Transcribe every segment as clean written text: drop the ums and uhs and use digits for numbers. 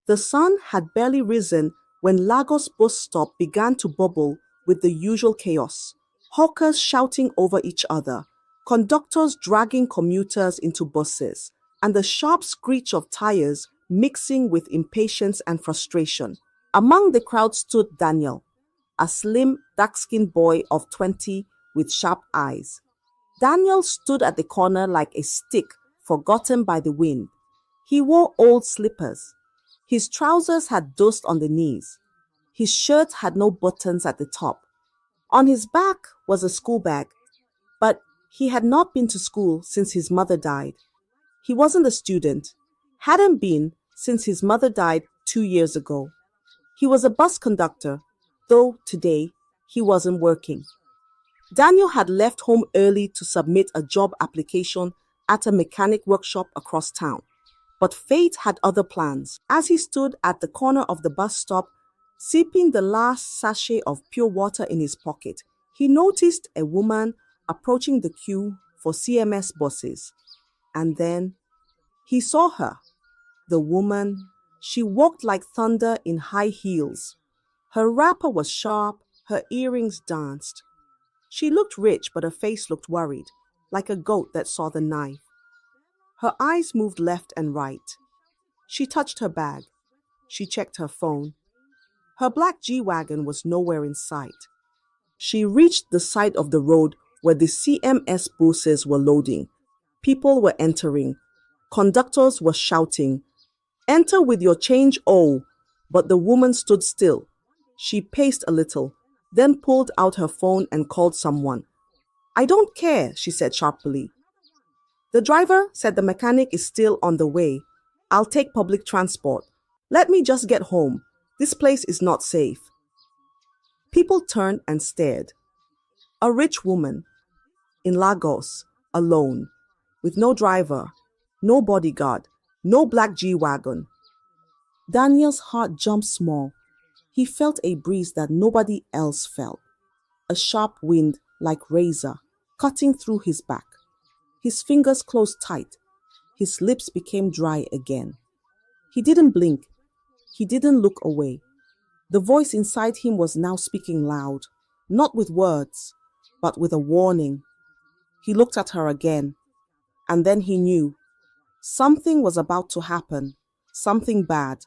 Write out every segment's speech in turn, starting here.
The sun had barely risen when Lagos bus stop began to bubble with the usual chaos. Hawkers shouting over each other, conductors dragging commuters into buses, and the sharp screech of tires mixing with impatience and frustration. Among the crowd stood Daniel, a slim, dark-skinned boy of 20 with sharp eyes. Daniel stood at the corner like a stick forgotten by the wind. He wore old slippers. His trousers had dust on the knees. His shirt had no buttons at the top. On his back was a school bag, but he had not been to school since his mother died. He wasn't a student, hadn't been since his mother died 2 years ago. He was a bus conductor, though today he wasn't working. Daniel had left home early to submit a job application at a mechanic workshop across town. But fate had other plans. As he stood at the corner of the bus stop, sipping the last sachet of pure water in his pocket, he noticed a woman approaching the queue for CMS buses. And then he saw her. The woman, she walked like thunder in high heels. Her wrapper was sharp, her earrings danced. She looked rich, but her face looked worried, like a goat that saw the knife. Her eyes moved left and right. She touched her bag. She checked her phone. Her black G-Wagon was nowhere in sight. She reached the side of the road where the CMS buses were loading. People were entering. Conductors were shouting, "Enter with your change, oh!" But the woman stood still. She paced a little, then pulled out her phone and called someone. "I don't care," she said sharply. "The driver said the mechanic is still on the way. I'll take public transport. Let me just get home. This place is not safe." People turned and stared. A rich woman, in Lagos, alone, with no driver, no bodyguard, no black G-Wagon. Daniel's heart jumped small. He felt a breeze that nobody else felt. A sharp wind like razor, cutting through his back. His fingers closed tight. His lips became dry again. He didn't blink. He didn't look away. The voice inside him was now speaking loud, not with words, but with a warning. He looked at her again, and then he knew. Something was about to happen. Something bad.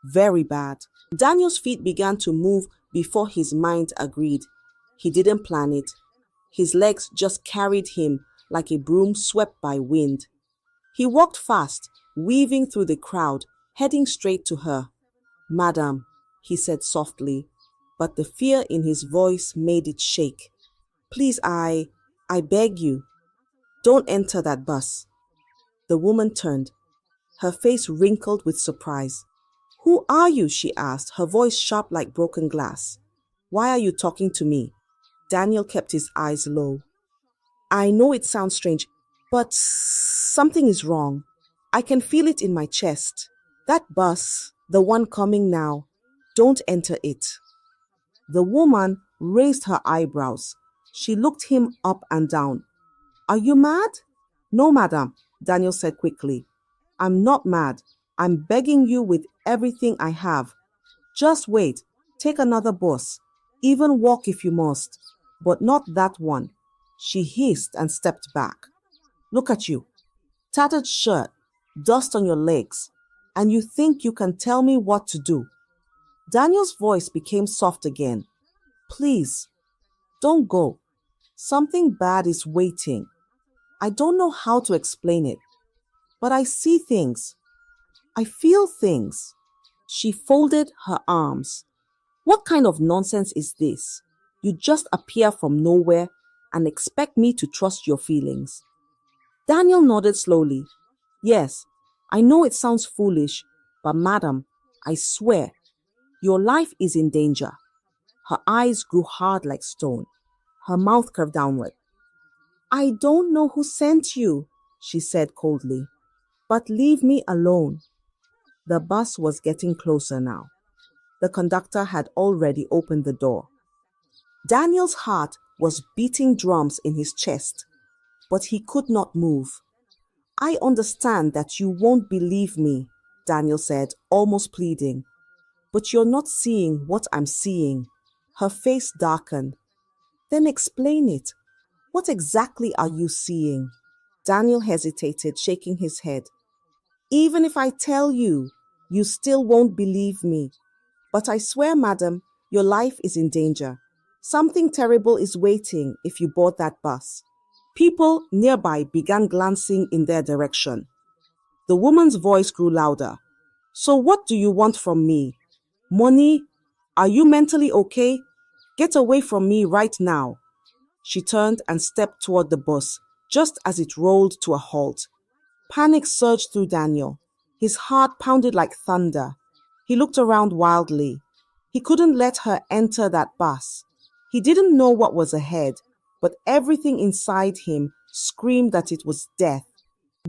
Very bad. Daniel's feet began to move before his mind agreed. He didn't plan it. His legs just carried him like a broom swept by wind. He walked fast, weaving through the crowd, heading straight to her. "Madam," he said softly, but the fear in his voice made it shake. "Please, I beg you, don't enter that bus." The woman turned, her face wrinkled with surprise. "Who are you?" she asked, her voice sharp like broken glass. "Why are you talking to me?" Daniel kept his eyes low. "I know it sounds strange, but something is wrong. I can feel it in my chest. That bus, the one coming now, don't enter it." The woman raised her eyebrows. She looked him up and down. "Are you mad?" "No, madam," Daniel said quickly. "I'm not mad. I'm begging you with everything I have. Just wait. Take another bus. Even walk if you must. But not that one." She hissed and stepped back. "Look at you. Tattered shirt, dust on your legs, and you think you can tell me what to do." Daniel's voice became soft again. "Please, don't go. Something bad is waiting. I don't know how to explain it, but I see things. I feel things." She folded her arms. "What kind of nonsense is this? You just appear from nowhere and expect me to trust your feelings." Daniel nodded slowly. "Yes, I know it sounds foolish, but madam, I swear, your life is in danger." Her eyes grew hard like stone. Her mouth curved downward. "I don't know who sent you," she said coldly, "but leave me alone." The bus was getting closer now. The conductor had already opened the door. Daniel's heart was beating drums in his chest, but he could not move. "I understand that you won't believe me," Daniel said, almost pleading. But you're not seeing what I'm seeing. Her face darkened. Then explain it. What exactly are you seeing? Daniel hesitated, shaking his head. Even if I tell you, you still won't believe me. But I swear, madam, your life is in danger. Something terrible is waiting if you board that bus. People nearby began glancing in their direction. The woman's voice grew louder. So what do you want from me? Money? Are you mentally okay? Get away from me right now. She turned and stepped toward the bus, just as it rolled to a halt. Panic surged through Daniel. His heart pounded like thunder. He looked around wildly. He couldn't let her enter that bus. He didn't know what was ahead, but everything inside him screamed that it was death.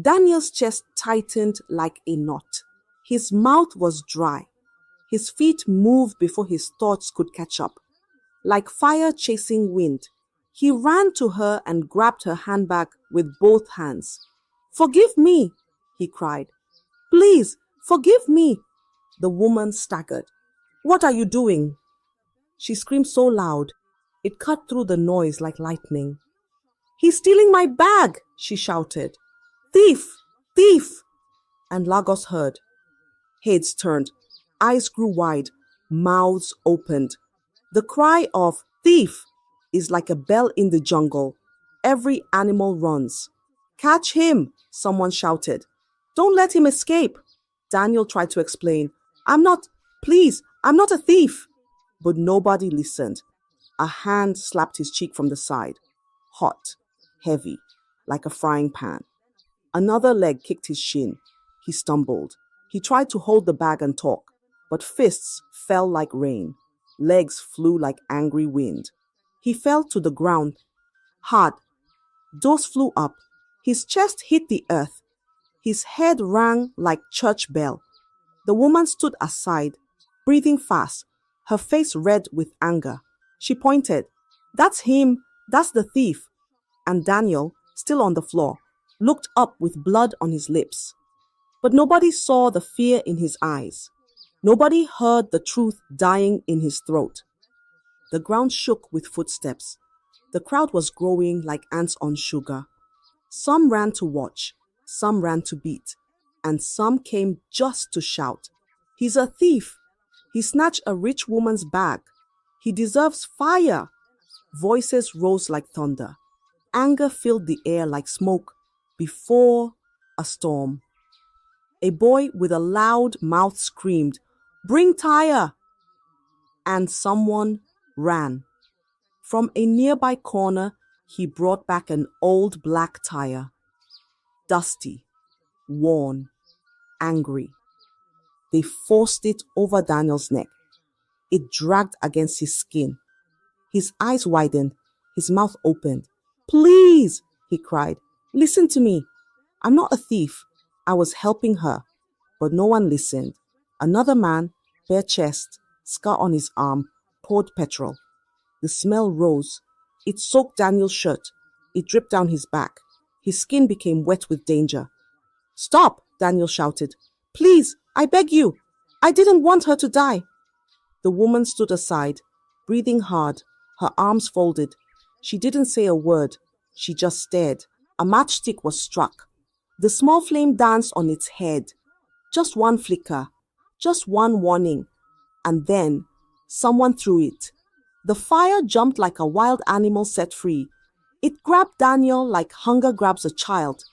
Daniel's chest tightened like a knot. His mouth was dry. His feet moved before his thoughts could catch up. Like fire chasing wind, he ran to her and grabbed her handbag with both hands. Forgive me, he cried. Please, forgive me. The woman staggered. What are you doing? She screamed so loud, it cut through the noise like lightning. He's stealing my bag, she shouted. Thief! Thief! And Lagos heard. Heads turned, eyes grew wide, mouths opened. The cry of thief is like a bell in the jungle. Every animal runs. Catch him, someone shouted. Don't let him escape. Daniel tried to explain. I'm not a thief. But nobody listened. A hand slapped his cheek from the side. Hot, heavy, like a frying pan. Another leg kicked his shin. He stumbled. He tried to hold the bag and talk, but fists fell like rain. Legs flew like angry wind. He fell to the ground, hard. Doors flew up. His chest hit the earth. His head rang like church bell. The woman stood aside, breathing fast, her face red with anger. She pointed. That's him. That's the thief. And Daniel, still on the floor, looked up with blood on his lips. But nobody saw the fear in his eyes. Nobody heard the truth dying in his throat. The ground shook with footsteps. The crowd was growing like ants on sugar. Some ran to watch, some ran to beat, and some came just to shout. He's a thief. He snatched a rich woman's bag. He deserves fire. Voices rose like thunder. Anger filled the air like smoke before a storm. A boy with a loud mouth screamed, "Bring tire!" And someone ran. From a nearby corner, he brought back an old black tire. Dusty, worn, angry. They forced it over Daniel's neck. It dragged against his skin. His eyes widened, his mouth opened. "Please," he cried, "listen to me. I'm not a thief. I was helping her." But no one listened. Another man, bare chest, scar on his arm, poured petrol. The smell rose. It soaked Daniel's shirt. It dripped down his back. His skin became wet with danger. "Stop!" Daniel shouted. "Please, I beg you. I didn't want her to die." The woman stood aside, breathing hard, her arms folded. She didn't say a word. She just stared. A matchstick was struck. The small flame danced on its head. Just one flicker, just one warning, and then someone threw it. The fire jumped like a wild animal set free. It grabbed Daniel like hunger grabs a child.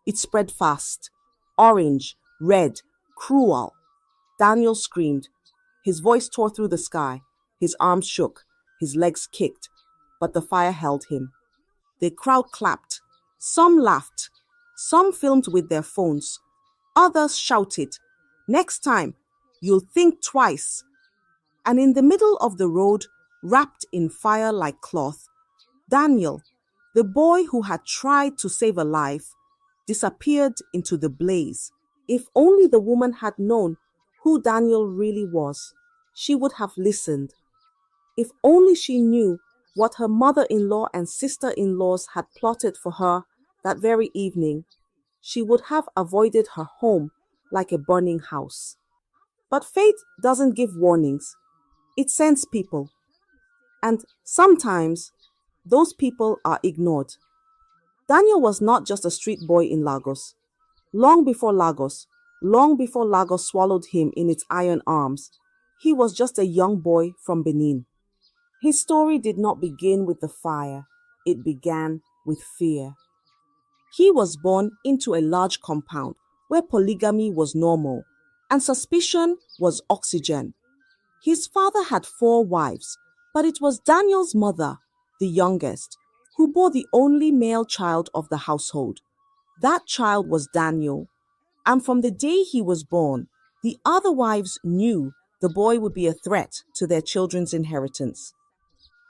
It spread fast. Orange, red, cruel. Daniel screamed. His voice tore through the sky. His arms shook. His legs kicked. But the fire held him. The crowd clapped. Some laughed. Some filmed with their phones. Others shouted, "Next time, you'll think twice." And in the middle of the road, wrapped in fire like cloth, Daniel, the boy who had tried to save a life, disappeared into the blaze. If only the woman had known who Daniel really was, she would have listened. If only she knew what her mother-in-law and sister-in-laws had plotted for her that very evening, she would have avoided her home like a burning house. But fate doesn't give warnings, it sends people. And sometimes those people are ignored. Daniel was not just a street boy in Lagos. Long before Lagos, long before Lagos swallowed him in its iron arms, he was just a young boy from Benin. His story did not begin with the fire, it began with fear. He was born into a large compound where polygamy was normal and suspicion was oxygen. His father had 4 wives, but it was Daniel's mother, the youngest, who bore the only male child of the household. That child was Daniel, and from the day he was born, the other wives knew the boy would be a threat to their children's inheritance.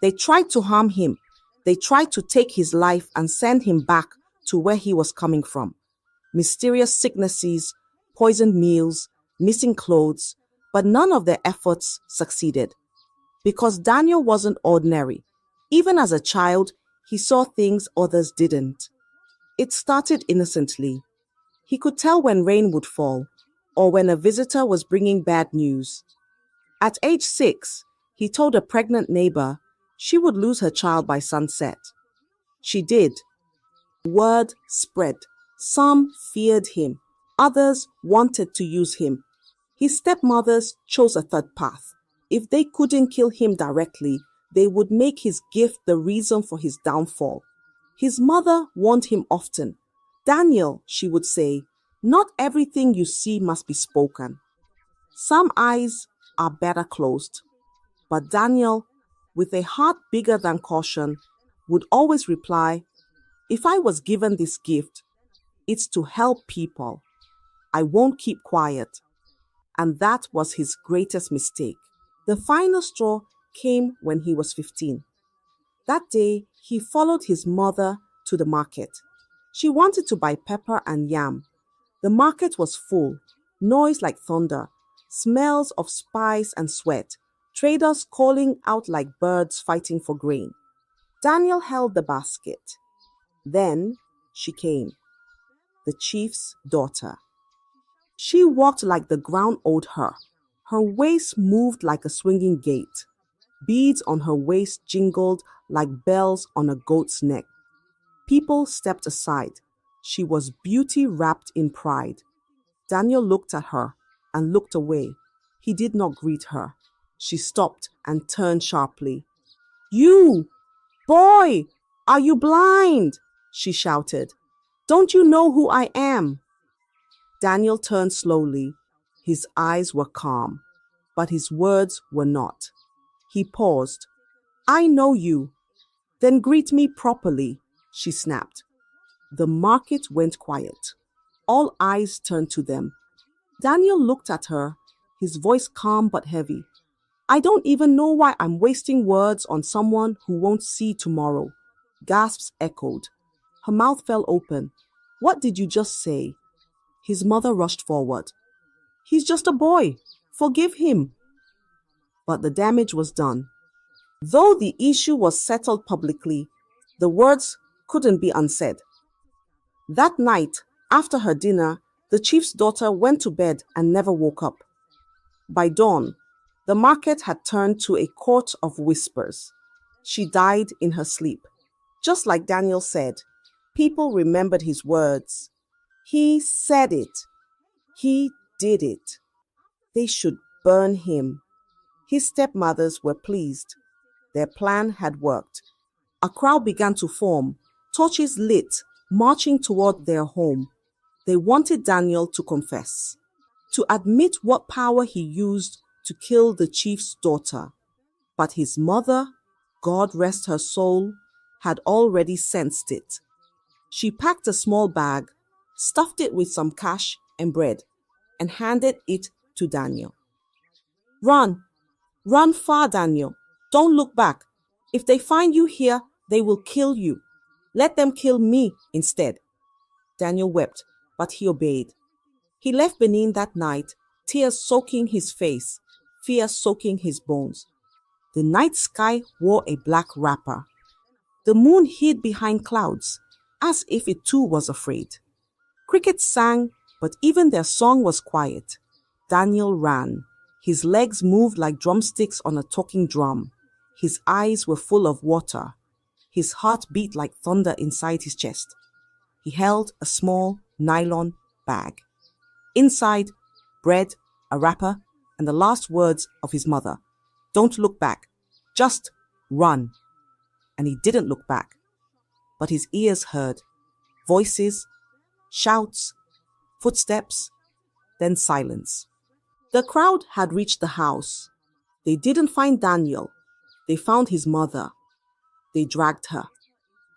They tried to harm him. They tried to take his life and send him back to where he was coming from. Mysterious sicknesses, poisoned meals, missing clothes, but none of their efforts succeeded. Because Daniel wasn't ordinary. Even as a child, he saw things others didn't. It started innocently. He could tell when rain would fall or when a visitor was bringing bad news. At age 6, he told a pregnant neighbor she would lose her child by sunset. She did. Word spread. Some feared him. Others wanted to use him. His stepmothers chose a third path. If they couldn't kill him directly, they would make his gift the reason for his downfall. His mother warned him often. Daniel, she would say, not everything you see must be spoken. Some eyes are better closed. But Daniel, with a heart bigger than caution, would always reply, if I was given this gift, it's to help people. I won't keep quiet. And that was his greatest mistake. The final straw came when he was 15. That day, he followed his mother to the market. She wanted to buy pepper and yam. The market was full, noise like thunder, smells of spice and sweat, traders calling out like birds fighting for grain. Daniel held the basket. Then she came, the chief's daughter. She walked like the ground owed her. Her waist moved like a swinging gate. Beads on her waist jingled like bells on a goat's neck. People stepped aside. She was beauty wrapped in pride. Daniel looked at her and looked away. He did not greet her. She stopped and turned sharply. You! Boy! Are you blind? She shouted. Don't you know who I am? Daniel turned slowly. His eyes were calm, but his words were not. He paused. I know you. Then greet me properly, she snapped. The market went quiet. All eyes turned to them. Daniel looked at her, his voice calm but heavy. I don't even know why I'm wasting words on someone who won't see tomorrow. Gasps echoed. Her mouth fell open. What did you just say? His mother rushed forward. He's just a boy. Forgive him. But the damage was done. Though the issue was settled publicly, the words couldn't be unsaid. That night, after her dinner, the chief's daughter went to bed and never woke up. By dawn, the market had turned to a court of whispers. She died in her sleep. Just like Daniel said, people remembered his words. He said it. He did it. They should burn him. His stepmothers were pleased. Their plan had worked. A crowd began to form, torches lit, marching toward their home. They wanted Daniel to confess, to admit what power he used to kill the chief's daughter. But his mother, God rest her soul, had already sensed it. She packed a small bag, stuffed it with some cash and bread, and handed it to Daniel. Run! Run far, Daniel. Don't look back. If they find you here, they will kill you. Let them kill me instead. Daniel wept, but he obeyed. He left Benin that night, tears soaking his face, fear soaking his bones. The night sky wore a black wrapper. The moon hid behind clouds, as if it too was afraid. Crickets sang, But even their song was quiet. Daniel ran. His legs moved like drumsticks on a talking drum. His eyes were full of water. His heart beat like thunder inside his chest. He held a small nylon bag. Inside, bread, a wrapper, and the last words of his mother. Don't look back. Just run. And he didn't look back. But his ears heard voices, shouts, footsteps, then silence. The crowd had reached the house. They didn't find Daniel. They found his mother. They dragged her.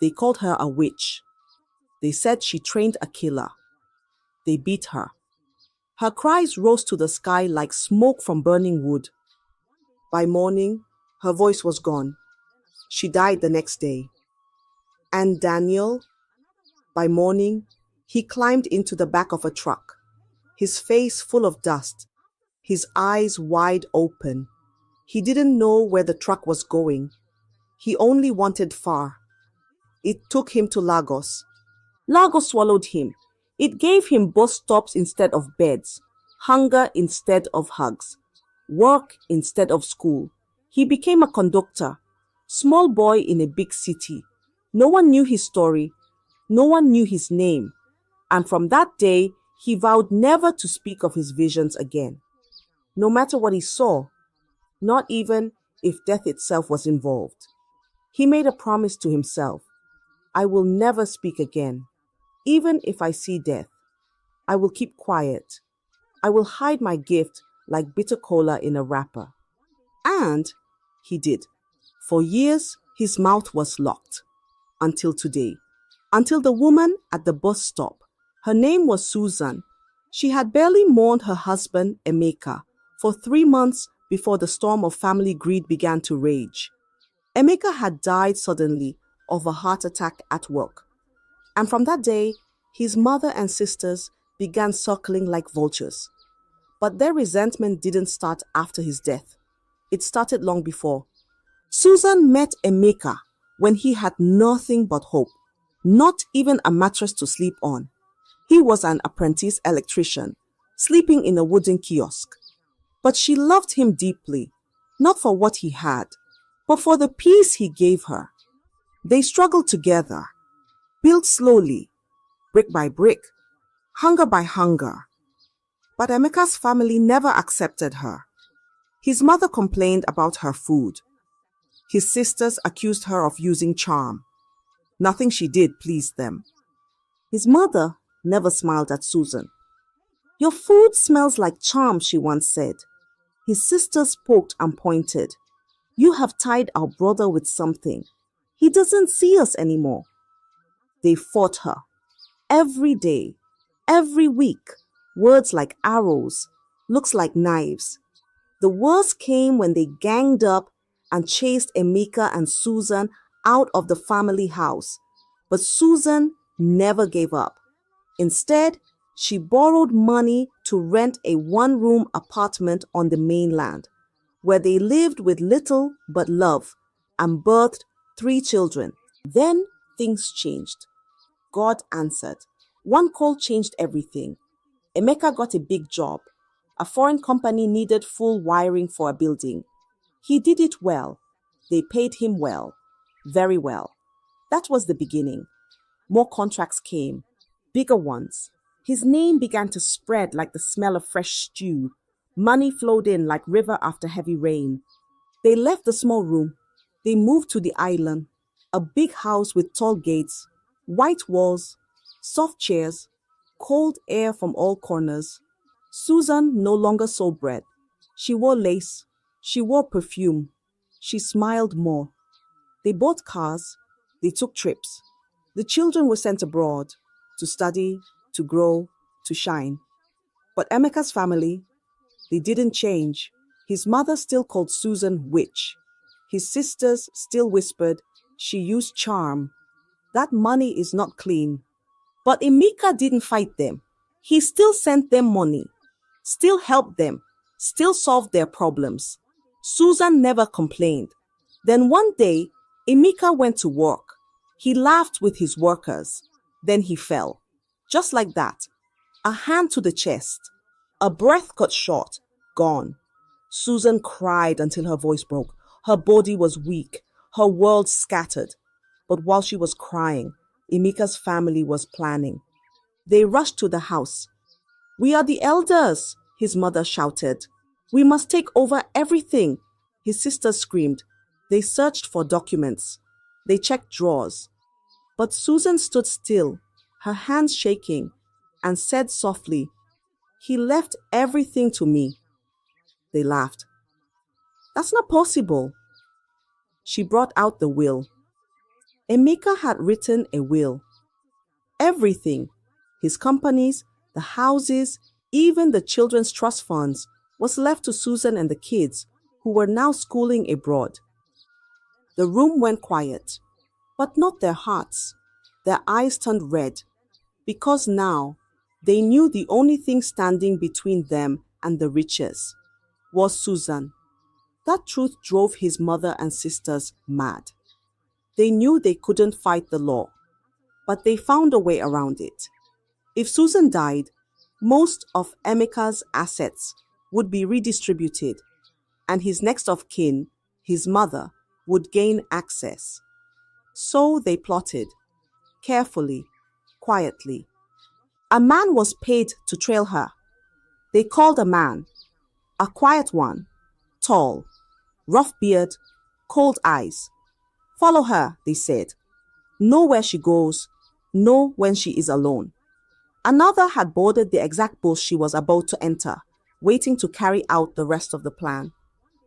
They called her a witch. They said she trained a killer. They beat her. Her cries rose to the sky like smoke from burning wood. By morning, her voice was gone. She died the next day. And Daniel, by morning, he climbed into the back of a truck, his face full of dust, his eyes wide open. He didn't know where the truck was going. He only wanted far. It took him to Lagos. Lagos swallowed him. It gave him bus stops instead of beds, hunger instead of hugs, work instead of school. He became a conductor, small boy in a big city. No one knew his story. No one knew his name. And from that day, he vowed never to speak of his visions again. No matter what he saw, not even if death itself was involved. He made a promise to himself. I will never speak again. Even if I see death, I will keep quiet. I will hide my gift like bitter cola in a wrapper. And he did. For years, his mouth was locked. Until today. Until the woman at the bus stop. Her name was Susan. She had barely mourned her husband, Emeka, for 3 months before the storm of family greed began to rage. Emeka had died suddenly of a heart attack at work. And from that day, his mother and sisters began circling like vultures. But their resentment didn't start after his death. It started long before. Susan met Emeka when he had nothing but hope, not even a mattress to sleep on. He was an apprentice electrician, sleeping in a wooden kiosk. But she loved him deeply, not for what he had, but for the peace he gave her. They struggled together, built slowly, brick by brick, hunger by hunger. But Emeka's family never accepted her. His mother complained about her food. His sisters accused her of using charm. Nothing she did pleased them. His mother never smiled at Susan. Your food smells like charm, she once said. His sisters poked and pointed. You have tied our brother with something. He doesn't see us anymore. They fought her. Every day, every week, words like arrows, looks like knives. The worst came when they ganged up and chased Emeka and Susan out of the family house. But Susan never gave up. Instead, she borrowed money to rent a one-room apartment on the mainland, where they lived with little but love and birthed 3 children. Then things changed. God answered. One call changed everything. Emeka got a big job. A foreign company needed full wiring for a building. He did it well. They paid him well. Very well. That was the beginning. More contracts came. Bigger ones. His name began to spread like the smell of fresh stew. Money flowed in like river after heavy rain. They left the small room. They moved to the island. A big house with tall gates, white walls, soft chairs, cold air from all corners. Susan no longer sold bread. She wore lace. She wore perfume. She smiled more. They bought cars. They took trips. The children were sent abroad to study, to grow, to shine. But Emeka's family, they didn't change. His mother still called Susan witch. His sisters still whispered she used charm. That money is not clean. But Emeka didn't fight them. He still sent them money, still helped them, still solved their problems. Susan never complained. Then one day, Emeka went to work. He laughed with his workers. Then he fell. Just like that. A hand to the chest. A breath cut short. Gone. Susan cried until her voice broke. Her body was weak, her world scattered. But while she was crying, Emeka's family was planning. They rushed to the house. "We are the elders," his mother shouted. "We must take over everything," his sister screamed. They searched for documents. They checked drawers. But Susan stood still, her hands shaking, and said softly, "He left everything to me." They laughed. "That's not possible." She brought out the will. Emeka had written a will. Everything, his companies, the houses, even the children's trust funds, was left to Susan and the kids, who were now schooling abroad. The room went quiet, but not their hearts. Their eyes turned red, because now they knew the only thing standing between them and the riches was Susan. That truth drove his mother and sisters mad. They knew they couldn't fight the law, but they found a way around it. If Susan died, most of Emeka's assets would be redistributed, and his next of kin, his mother, would gain access. So they plotted, carefully, quietly. A man was paid to trail her. They called a man, a quiet one, tall, rough beard, cold eyes. "Follow her," they said. "Know where she goes, know when she is alone." Another had boarded the exact bus she was about to enter, waiting to carry out the rest of the plan.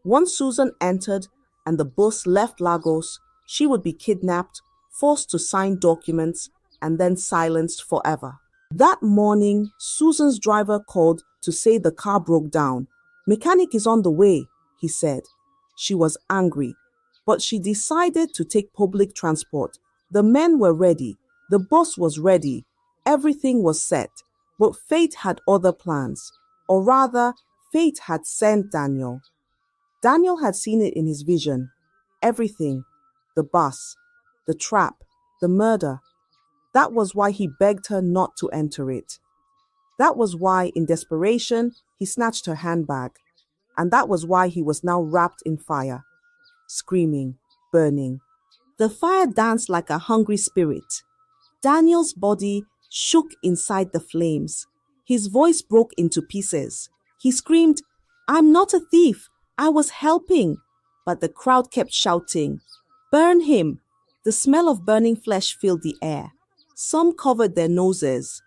Once Susan entered and the bus left Lagos, she would be kidnapped, forced to sign documents, and then silenced forever. That morning, Susan's driver called to say the car broke down. "Mechanic is on the way," he said. She was angry, but she decided to take public transport. The men were ready. The bus was ready. Everything was set. But fate had other plans. Or rather, fate had sent Daniel. Daniel had seen it in his vision. Everything. The bus, the trap, the murder. That was why he begged her not to enter it. That was why, in desperation, he snatched her handbag. And that was why he was now wrapped in fire, screaming, burning. The fire danced like a hungry spirit. Daniel's body shook inside the flames. His voice broke into pieces. He screamed, "I'm not a thief. I was helping." But the crowd kept shouting, "Burn him!" The smell of burning flesh filled the air. Some covered their noses.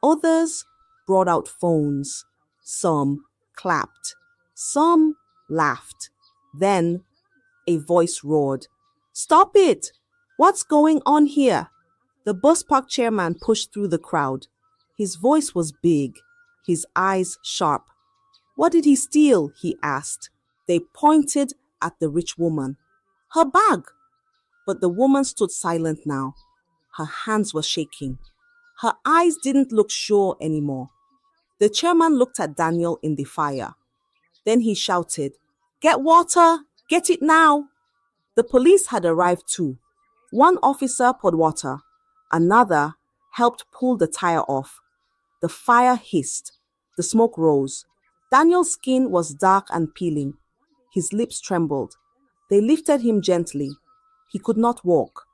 Others brought out phones. Some clapped. Some laughed. Then a voice roared, "Stop it! What's going on here?" The bus park chairman pushed through the crowd. His voice was big, his eyes sharp. "What did he steal?" he asked. They pointed at the rich woman. "Her bag." But the woman stood silent now. Her hands were shaking. Her eyes didn't look sure anymore. The chairman looked at Daniel in the fire. Then he shouted, "Get water! Get it now!" The police had arrived too. One officer poured water. Another helped pull the tire off. The fire hissed. The smoke rose. Daniel's skin was dark and peeling. His lips trembled. They lifted him gently. He could not walk.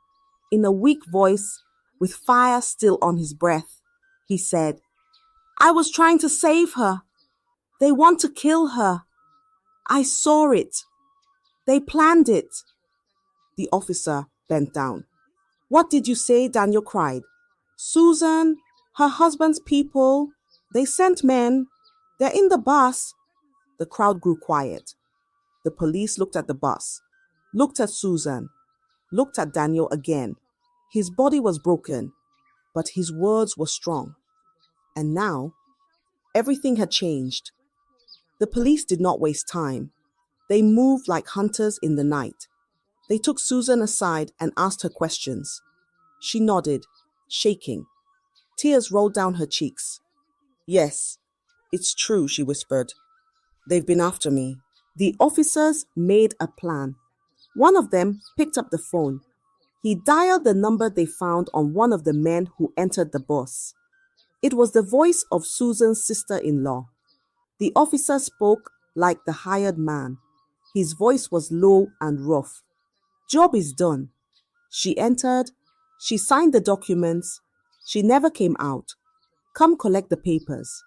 In a weak voice, with fire still on his breath, he said, "I was trying to save her. They want to kill her. I saw it. They planned it." The officer bent down. "What did you say?" Daniel cried. "Susan, her husband's people, they sent men. They're in the bus." The crowd grew quiet. The police looked at the bus, looked at Susan, looked at Daniel again. His body was broken, but his words were strong. And now, everything had changed. The police did not waste time. They moved like hunters in the night. They took Susan aside and asked her questions. She nodded, shaking. Tears rolled down her cheeks. "Yes, it's true," she whispered. "They've been after me." The officers made a plan. One of them picked up the phone. He dialed the number they found on one of the men who entered the bus. It was the voice of Susan's sister-in-law. The officer spoke like the hired man. His voice was low and rough. Job is done. She entered. She signed the documents. She never came out. Come collect the papers.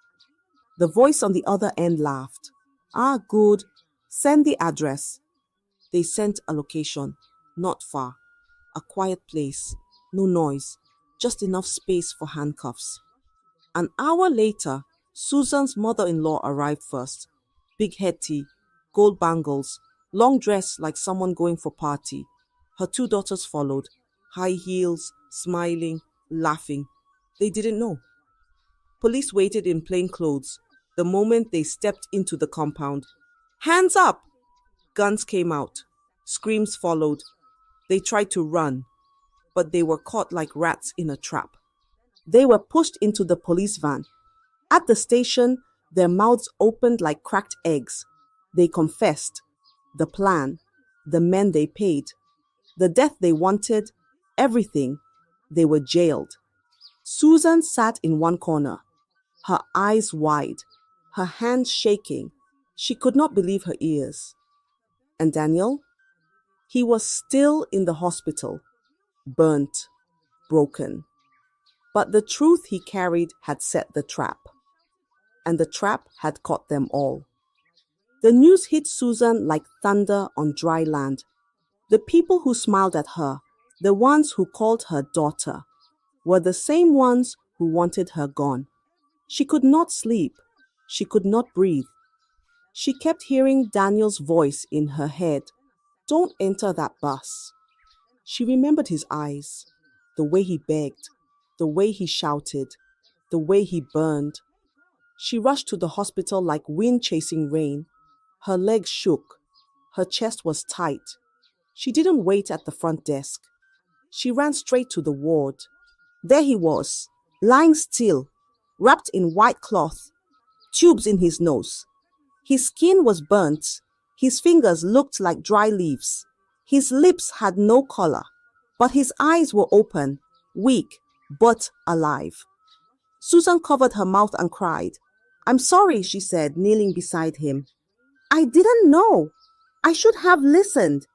The voice on the other end laughed. Ah, good. Send the address. They sent a location. Not far. A quiet place. No noise. Just enough space for handcuffs. An hour later, Susan's mother-in-law arrived first. Big head tea, gold bangles, long dress like someone going for party. Her two daughters followed. High heels, smiling, laughing. They didn't know. Police waited in plain clothes. The moment they stepped into the compound, hands up! Guns came out. Screams followed. They tried to run, but they were caught like rats in a trap. They were pushed into the police van. At the station, their mouths opened like cracked eggs. They confessed. The plan, the men they paid, the death they wanted, everything. They were jailed. Susan sat in one corner, her eyes wide, her hands shaking. She could not believe her ears. And Daniel? He was still in the hospital, burnt, broken. But the truth he carried had set the trap. And the trap had caught them all. The news hit Susan like thunder on dry land. The people who smiled at her, the ones who called her daughter, were the same ones who wanted her gone. She could not sleep. She could not breathe. She kept hearing Daniel's voice in her head. Don't enter that bus. She remembered his eyes, the way he begged, the way he shouted, the way he burned. She rushed to the hospital like wind chasing rain. Her legs shook. Her chest was tight. She didn't wait at the front desk. She ran straight to the ward. There he was, lying still, wrapped in white cloth, tubes in his nose. His skin was burnt. His fingers looked like dry leaves. His lips had no color, but his eyes were open, weak, but alive. Susan covered her mouth and cried. I'm sorry, she said, kneeling beside him. I didn't know. I should have listened.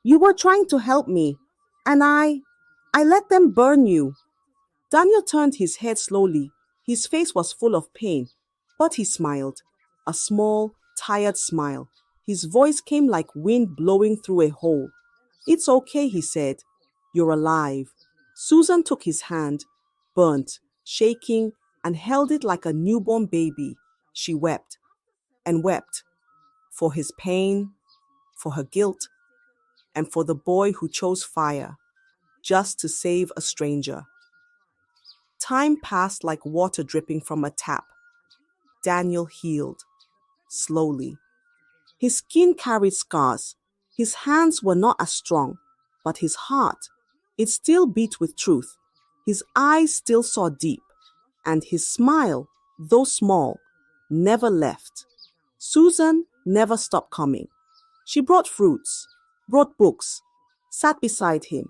You were trying to help me, and I let them burn you. Daniel turned his head slowly. His face was full of pain, but he smiled, a small, tired smile. His voice came like wind blowing through a hole. It's okay, he said. You're alive. Susan took his hand, burnt, shaking, and held it like a newborn baby. She wept and wept for his pain, for her guilt, and for the boy who chose fire just to save a stranger. Time passed like water dripping from a tap. Daniel healed, slowly. His skin carried scars. His hands were not as strong, but his heart, it still beat with truth. His eyes still saw deep, and his smile, though small, never left. Susan never stopped coming. She brought fruits, brought books, sat beside him,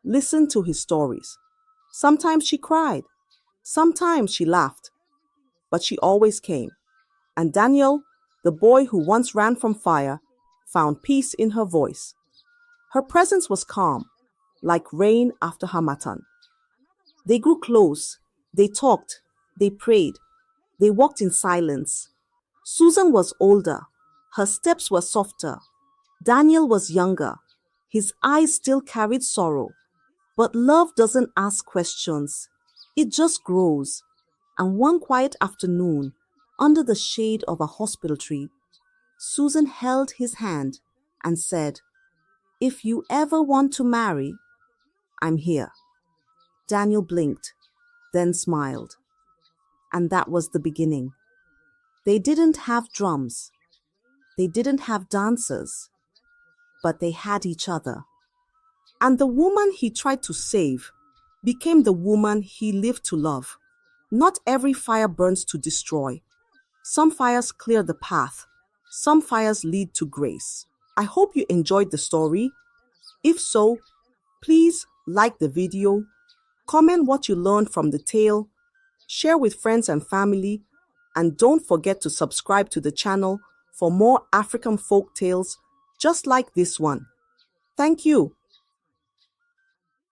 listened to his stories. Sometimes she cried, sometimes she laughed, but she always came. And Daniel, the boy who once ran from fire, found peace in her voice. Her presence was calm, like rain after Harmattan. They grew close, they talked, they prayed, they walked in silence. Susan was older, her steps were softer. Daniel was younger, his eyes still carried sorrow. But love doesn't ask questions, it just grows. And one quiet afternoon, under the shade of a hospital tree, Susan held his hand and said, If you ever want to marry, I'm here. Daniel blinked, then smiled. And that was the beginning. They didn't have drums. They didn't have dancers. But they had each other. And the woman he tried to save became the woman he lived to love. Not every fire burns to destroy. Some fires clear the path. Some fires lead to grace. I hope you enjoyed the story. If so, please like the video, comment what you learned from the tale, share with friends and family, and don't forget to subscribe to the channel for more African folk tales just like this one. Thank you.